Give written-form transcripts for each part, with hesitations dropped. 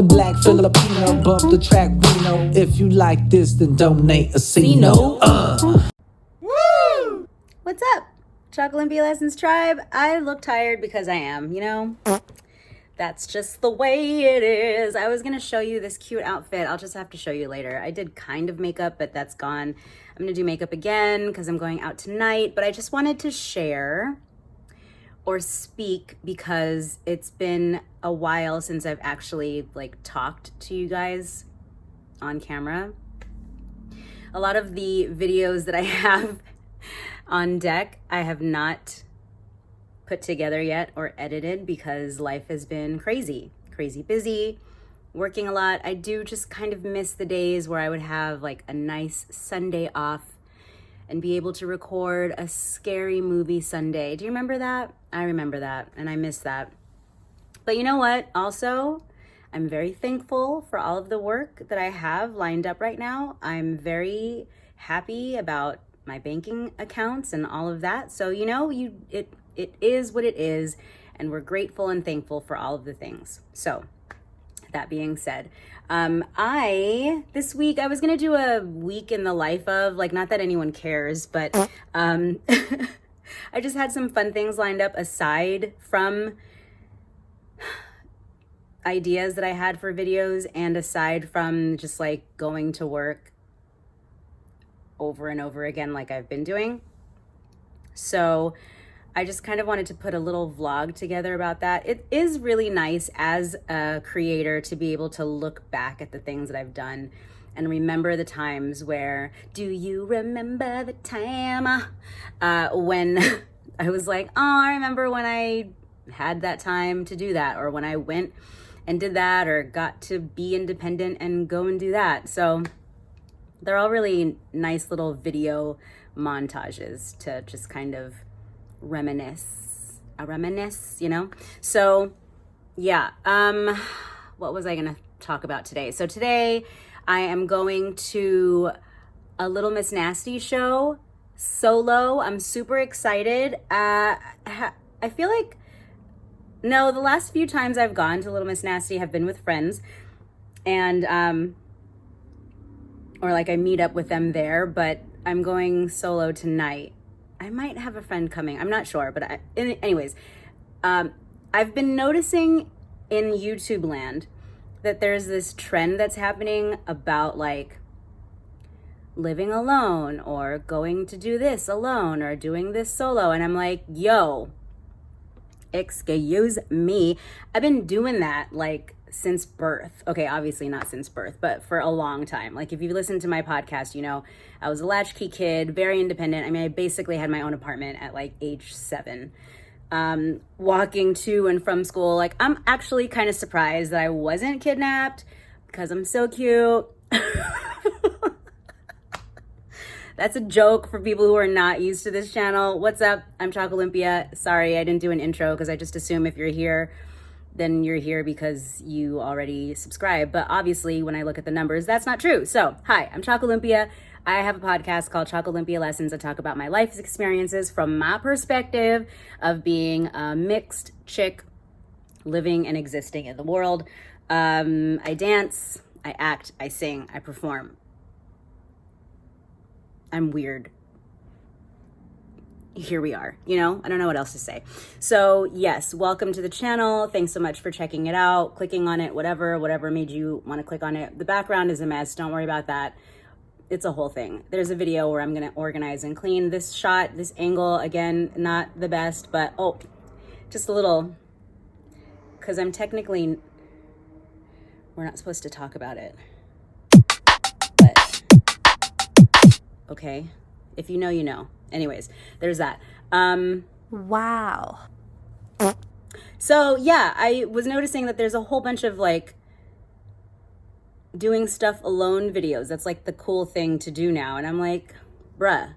Black Filipino, bump the track, we know. If you like this, then donate a C-No. Woo! What's up, ChocoLumpia Lessons Tribe? I look tired because I am, you know? That's just the way it is. I was gonna show you this cute outfit. I'll just have to show you later. I did kind of makeup, but that's gone. I'm gonna do makeup again because I'm going out tonight, but I just wanted to share or speak because it's been a while since I've actually talked to you guys on camera. A lot of the videos that I have on deck, I have not put together yet or edited because life has been crazy busy, working a lot. I do just kind of miss the days where I would have a nice Sunday off and be able to record a scary movie Sunday. Do you remember that? I remember that, and I miss that. But you know what? Also, I'm very thankful for all of the work that I have lined up right now. I'm very happy about my banking accounts and all of that. So, you know, it is what it is, and we're grateful and thankful for all of the things. So, that being said, this week I was gonna do a week in the life of, not that anyone cares, but I just had some fun things lined up aside from ideas that I had for videos and aside from just going to work over and over again like I've been doing. So I just kind of wanted to put a little vlog together about that. It is really nice as a creator to be able to look back at the things that I've done and remember the times where, do you remember the time when I was like, oh, I remember when I had that time to do that, or when I went and did that, or got to be independent and go and do that. So they're all really nice little video montages to just kind of reminisce, you know? So yeah, what was I gonna talk about today? So today I am going to a Little Miss Nasty show solo. I'm super excited. I feel like, no, the last few times I've gone to Little Miss Nasty have been with friends, and or I meet up with them there, but I'm going solo tonight. I might have a friend coming. I'm not sure, but anyways, I've been noticing in YouTube land that there's this trend that's happening about living alone or going to do this alone or doing this solo. And I'm like, yo, excuse me. I've been doing that since birth. Okay, obviously not since birth, but for a long time. If you listen to my podcast, you know, I was a latchkey kid, very independent. I mean, I basically had my own apartment at age 7. Walking to and from school. I'm actually kind of surprised that I wasn't kidnapped because I'm so cute. That's a joke for people who are not used to this channel. What's up? I'm ChocoLumpia. Sorry, I didn't do an intro because I just assume if you're here, then you're here because you already subscribe. But obviously, when I look at the numbers, that's not true. So, hi, I'm ChocoLumpia. I have a podcast called ChocoLumpia Lessons. I talk about my life experiences from my perspective of being a mixed chick living and existing in the world. I dance, I act, I sing, I perform. I'm weird. Here we are, you know? I don't know what else to say. So yes, welcome to the channel. Thanks so much for checking it out, clicking on it, whatever made you want to click on it. The background is a mess. Don't worry about that. It's a whole thing. There's a video where I'm going to organize and clean this shot, this angle. Again, not the best, but oh, just a little, because I'm technically, we're not supposed to talk about it. But, okay. If you know, you know. Anyways, there's that. Wow. So yeah, I was noticing that there's a whole bunch of doing stuff alone videos. That's the cool thing to do now. And I'm like, bruh,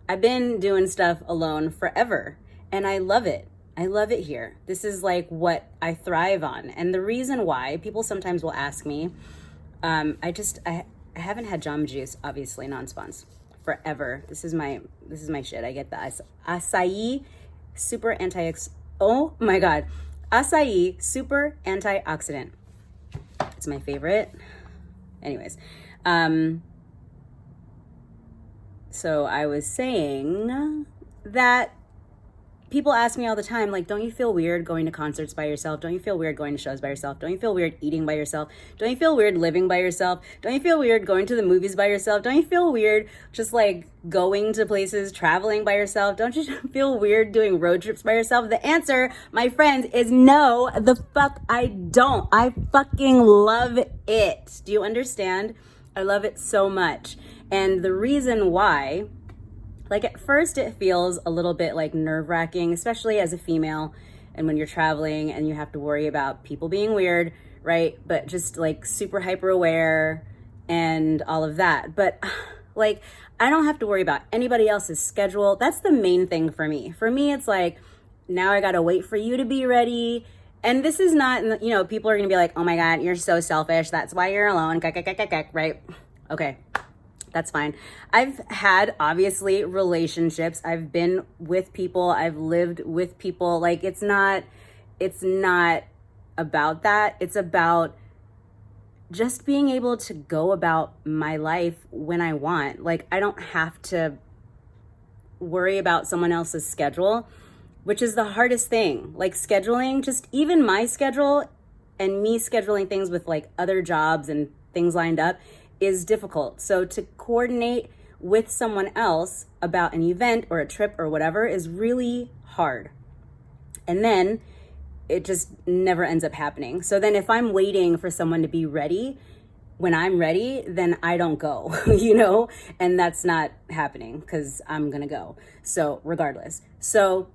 I've been doing stuff alone forever and I love it. I love it here. This is what I thrive on. And the reason why, people sometimes will ask me, I haven't had Jamba Juice, obviously non-spons, forever. This is my shit. I get the acai super oh my God. Acai super antioxidant. It's my favorite. Anyways, so I was saying that people ask me all the time, like, don't you feel weird going to concerts by yourself? Don't you feel weird going to shows by yourself? Don't you feel weird eating by yourself? Don't you feel weird living by yourself? Don't you feel weird going to the movies by yourself? Don't you feel weird just like going to places, traveling by yourself? Don't you feel weird doing road trips by yourself? The answer, my friends, is no, the fuck I don't. I fucking love it. Do you understand? I love it so much. And the reason why, like, at first it feels a little bit like nerve-wracking, especially as a female, and when you're traveling and you have to worry about people being weird, right? But just like super hyper aware and all of that. But like, I don't have to worry about anybody else's schedule. That's the main thing for me. For me, it's like, now I gotta wait for you to be ready. And this is not, you know, people are gonna be like, oh my God, you're so selfish. That's why you're alone, right? Okay. That's fine. I've had, obviously, relationships. I've been with people. I've lived with people. Like, it's not about that. It's about just being able to go about my life when I want. Like, I don't have to worry about someone else's schedule, which is the hardest thing. Like, scheduling, just even my schedule and me scheduling things with like other jobs and things lined up is difficult. So to coordinate with someone else about an event or a trip or whatever is really hard. And then it just never ends up happening. So then if I'm waiting for someone to be ready, when I'm ready, then I don't go, you know, and that's not happening because I'm going to go. So regardless. So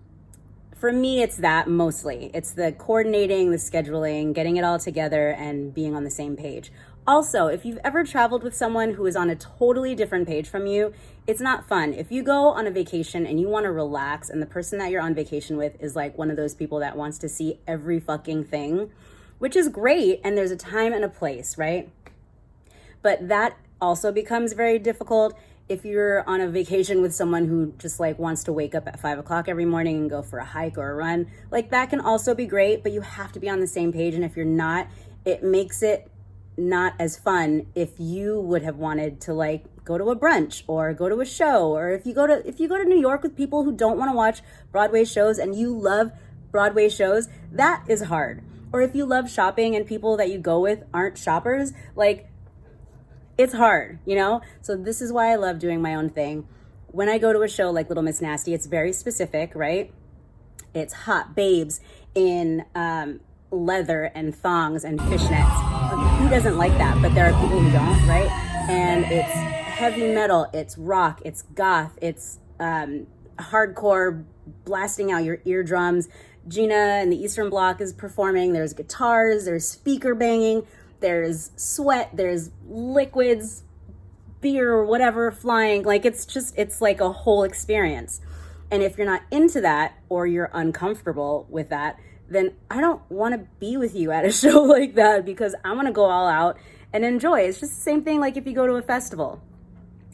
for me, it's that mostly. It's the coordinating, the scheduling, getting it all together and being on the same page. Also, if you've ever traveled with someone who is on a totally different page from you, it's not fun. If you go on a vacation and you want to relax and the person that you're on vacation with is like one of those people that wants to see every fucking thing, which is great, and there's a time and a place, right? But that also becomes very difficult if you're on a vacation with someone who just like wants to wake up at 5 o'clock every morning and go for a hike or a run. Like, that can also be great, but you have to be on the same page. And if you're not, it makes it not as fun if you would have wanted to like go to a brunch or go to a show, or if you go to New York with people who don't want to watch Broadway shows and you love Broadway shows, that is hard. Or if you love shopping and people that you go with aren't shoppers, like, it's hard, you know? So this is why I love doing my own thing. When I go to a show like Little Miss Nasty, it's very specific, right? It's hot babes in leather and thongs and fishnets. Who doesn't like that? But there are people who don't, right? And it's heavy metal, it's rock, it's goth, it's hardcore, blasting out your eardrums. Gina and the Eastern Bloc is performing. There's guitars, there's speaker banging, there's sweat, there's liquids, beer or whatever flying. Like, it's like a whole experience. And if you're not into that, or you're uncomfortable with that, then I don't want to be with you at a show like that, because I want to go all out and enjoy. It's just the same thing like if you go to a festival.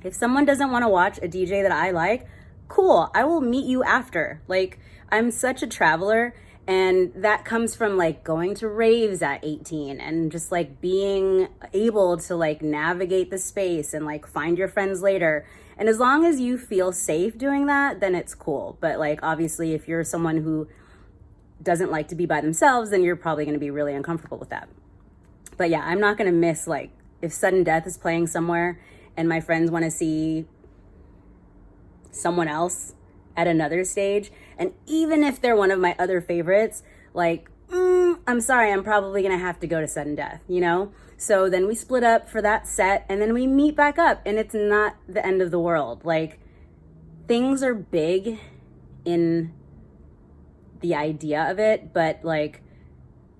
If someone doesn't want to watch a DJ that I like, cool, I will meet you after. Like, I'm such a traveler, and that comes from like going to raves at 18 and just like being able to like navigate the space and like find your friends later. And as long as you feel safe doing that, then it's cool. But like, obviously, if you're someone who doesn't like to be by themselves, then you're probably going to be really uncomfortable with that. But yeah, I'm not going to miss, like, if Sudden Death is playing somewhere and my friends want to see someone else at another stage, and even if they're one of my other favorites, like, I'm sorry, I'm probably going to have to go to Sudden Death, you know? So then we split up for that set, and then we meet back up, and it's not the end of the world. Like, things are big in the idea of it, but like,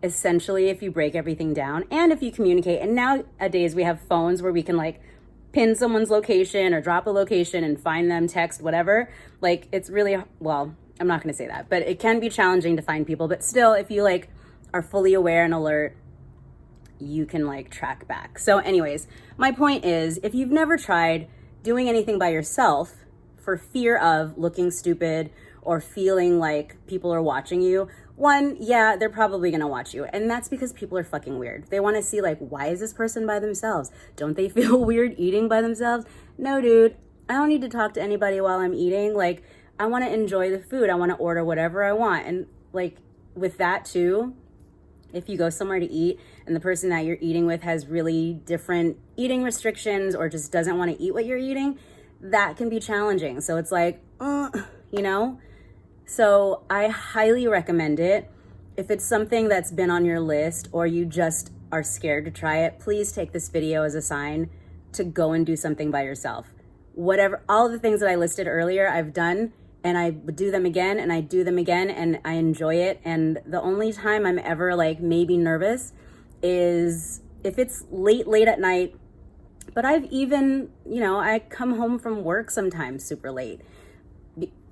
essentially, if you break everything down and if you communicate, and nowadays we have phones where we can like pin someone's location or drop a location and find them, text, whatever. Like, it's really, well, I'm not going to say that, but it can be challenging to find people. But still, if you like are fully aware and alert, you can like track back. So anyways, my point is, if you've never tried doing anything by yourself for fear of looking stupid or feeling like people are watching you, One, yeah, they're probably gonna watch you. And that's because people are fucking weird. They wanna see like, why is this person by themselves? Don't they feel weird eating by themselves? No, dude, I don't need to talk to anybody while I'm eating. Like, I wanna enjoy the food. I wanna order whatever I want. And like with that too, if you go somewhere to eat and the person that you're eating with has really different eating restrictions or just doesn't wanna eat what you're eating, that can be challenging. So it's like, you know? So I highly recommend it. If it's something that's been on your list or you just are scared to try it, please take this video as a sign to go and do something by yourself. Whatever, all of the things that I listed earlier, I've done, and I would do them again and I do them again and I enjoy it. And the only time I'm ever like maybe nervous is if it's late at night. But I've even, you know, I come home from work sometimes super late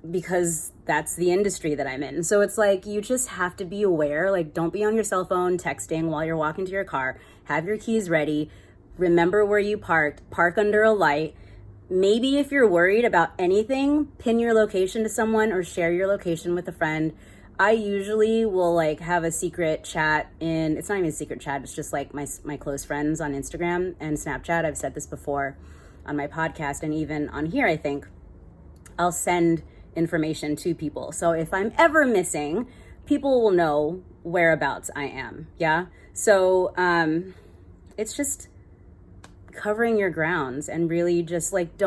because that's the industry that I'm in. So it's like, you just have to be aware, like don't be on your cell phone texting while you're walking to your car, have your keys ready, remember where you parked, park under a light. Maybe if you're worried about anything, pin your location to someone or share your location with a friend. I usually will like have a secret chat in, it's not even a secret chat, it's just like my close friends on Instagram and Snapchat. I've said this before on my podcast and even on here, I think. I'll send information to people. So if I'm ever missing, people will know whereabouts I am, yeah? So it's just covering your grounds and really just like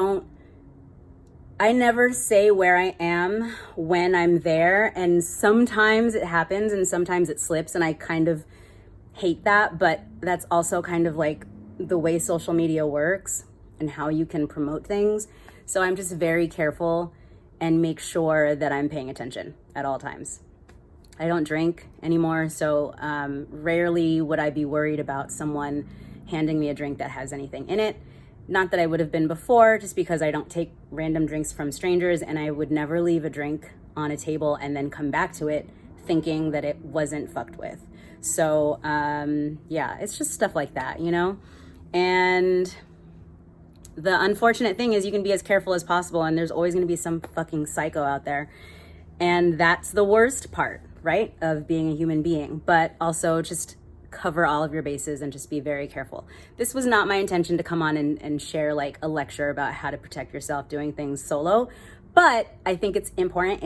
I never say where I am when I'm there, and sometimes it happens and sometimes it slips and I kind of hate that, but that's also kind of like the way social media works and how you can promote things. So I'm just very careful and make sure that I'm paying attention at all times. I don't drink anymore, so rarely would I be worried about someone handing me a drink that has anything in it. Not that I would have been before, just because I don't take random drinks from strangers, and I would never leave a drink on a table and then come back to it thinking that it wasn't fucked with. So yeah, it's just stuff like that, you know? And the unfortunate thing is you can be as careful as possible and there's always gonna be some fucking psycho out there. And that's the worst part, right? Of being a human being, but also just cover all of your bases and just be very careful. This was not my intention to come on and share like a lecture about how to protect yourself doing things solo, but I think it's important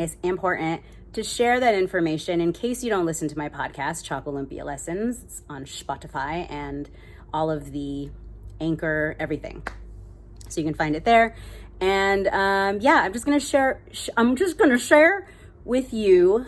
to share that information in case you don't listen to my podcast, ChocoLumpia Lessons. It's on Spotify and all of the Anchor, everything. So you can find it there. And yeah, I'm just gonna share with you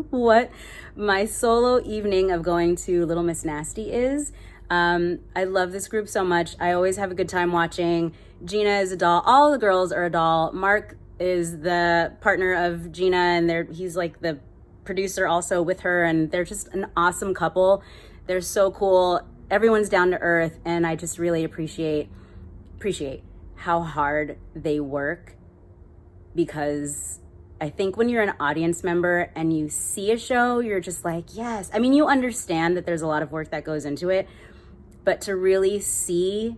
what my solo evening of going to Little Miss Nasty is. I love this group so much. I always have a good time watching. Gina is a doll. All the girls are a doll. Mark is the partner of Gina, and he's like the producer also with her, and they're just an awesome couple. They're so cool. Everyone's down to earth, and I just really appreciate how hard they work, because I think when you're an audience member and you see a show, you're just like, yes. I mean, you understand that there's a lot of work that goes into it, but to really see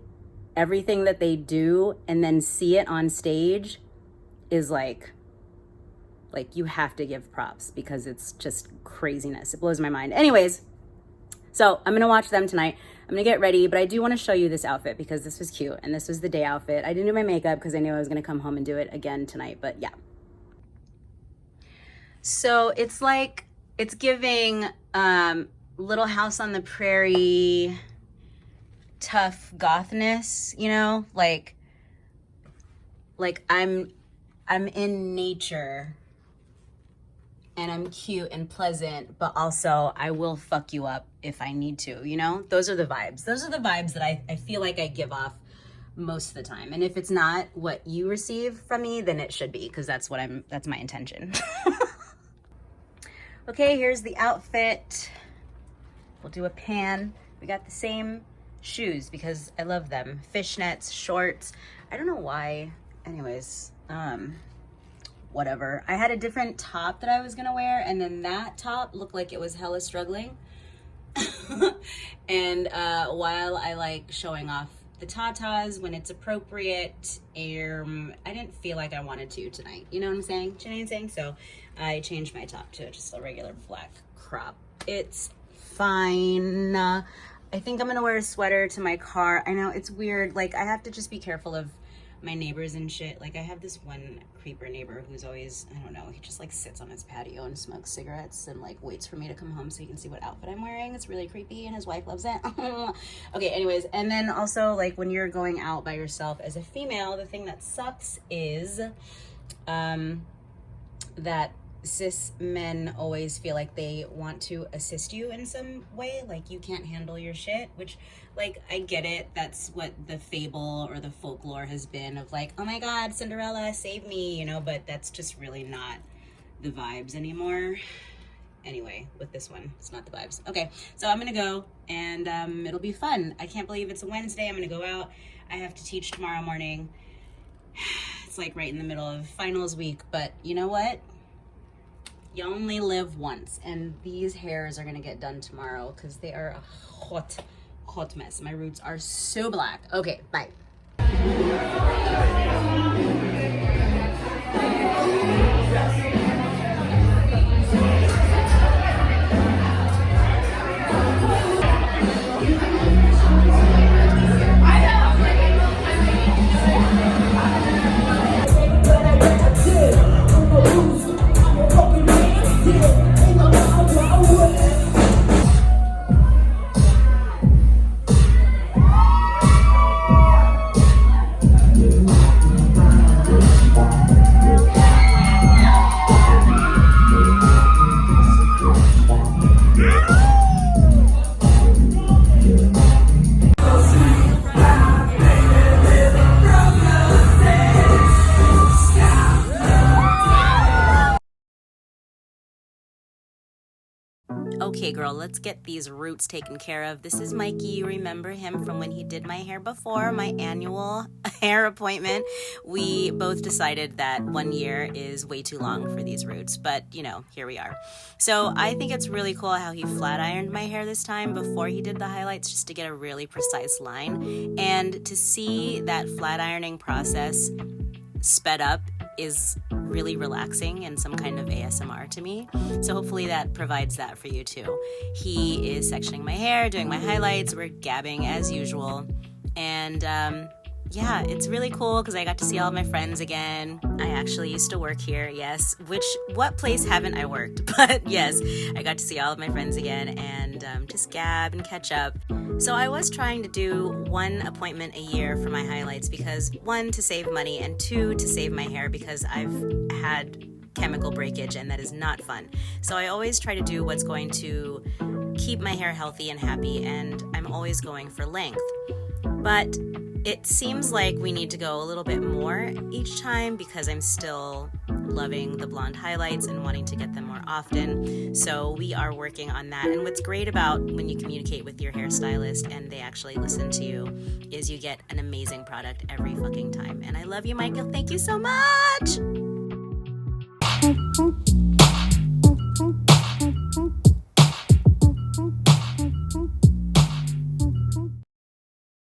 everything that they do and then see it on stage is like you have to give props, because it's just craziness. It blows my mind. Anyways, so I'm gonna watch them tonight. I'm gonna get ready, but I do wanna show you this outfit because this was cute and this was the day outfit. I didn't do my makeup because I knew I was gonna come home and do it again tonight, but yeah. So it's like, it's giving Little House on the Prairie tough gothness, you know? Like I'm in nature and I'm cute and pleasant, but also I will fuck you up if I need to, you know? Those are the vibes. Those are the vibes that I feel like I give off most of the time. And if it's not what you receive from me, then it should be, because that's my intention. Okay, here's the outfit. We'll do a pan. We got the same shoes because I love them. Fishnets, shorts. I don't know why. Anyways, whatever. I had a different top that I was gonna wear, and then that top looked like it was hella struggling. And while I like showing off the tatas when it's appropriate. I didn't feel like I wanted to tonight. You know what I'm saying? You know what I'm saying? So I changed my top to just a regular black crop. It's fine. I think I'm gonna wear a sweater to my car. I know it's weird. Like, I have to just be careful of my neighbors and shit. Like, I have this one creeper neighbor who's always, I don't know, he just like sits on his patio and smokes cigarettes and like waits for me to come home so he can see what outfit I'm wearing. It's really creepy and his wife loves it. Okay, anyways, and then also, like, when you're going out by yourself as a female, the thing that sucks is that cis men always feel like they want to assist you in some way, like you can't handle your shit, which, like, I get it. That's what the fable or the folklore has been, of like, oh my god, Cinderella, save me, you know, but that's just really not the vibes anymore. Anyway, with this one, it's not the vibes. Okay, so I'm gonna go, and it'll be fun. I can't believe it's a Wednesday. I'm gonna go out. I have to teach tomorrow morning. It's like right in the middle of finals week, but you know what? You only live once, and these hairs are gonna get done tomorrow because they are a hot mess. My roots are so black. Okay, bye. Okay, girl, let's get these roots taken care of. This is Mikey. You remember him from when he did my hair before, my annual hair appointment. We both decided that 1 year is way too long for these roots, but, you know, here we are. So I think it's really cool how he flat ironed my hair this time before he did the highlights, just to get a really precise line. And to see that flat ironing process sped up is really relaxing and some kind of ASMR to me. So hopefully that provides that for you too. He is sectioning my hair, doing my highlights, we're gabbing as usual. And yeah, it's really cool because I got to see all of my friends again. I actually used to work here, yes. What place haven't I worked? But yes, I got to see all of my friends again and just gab and catch up. So I was trying to do 1 appointment a year for my highlights because 1, to save money, and 2, to save my hair because I've had chemical breakage and that is not fun. So I always try to do what's going to keep my hair healthy and happy, and I'm always going for length. But it seems like we need to go a little bit more each time because I'm still loving the blonde highlights and wanting to get them more often. So we are working on that. And what's great about when you communicate with your hairstylist and they actually listen to you is you get an amazing product every fucking time. And I love you, Michael. Thank you so much.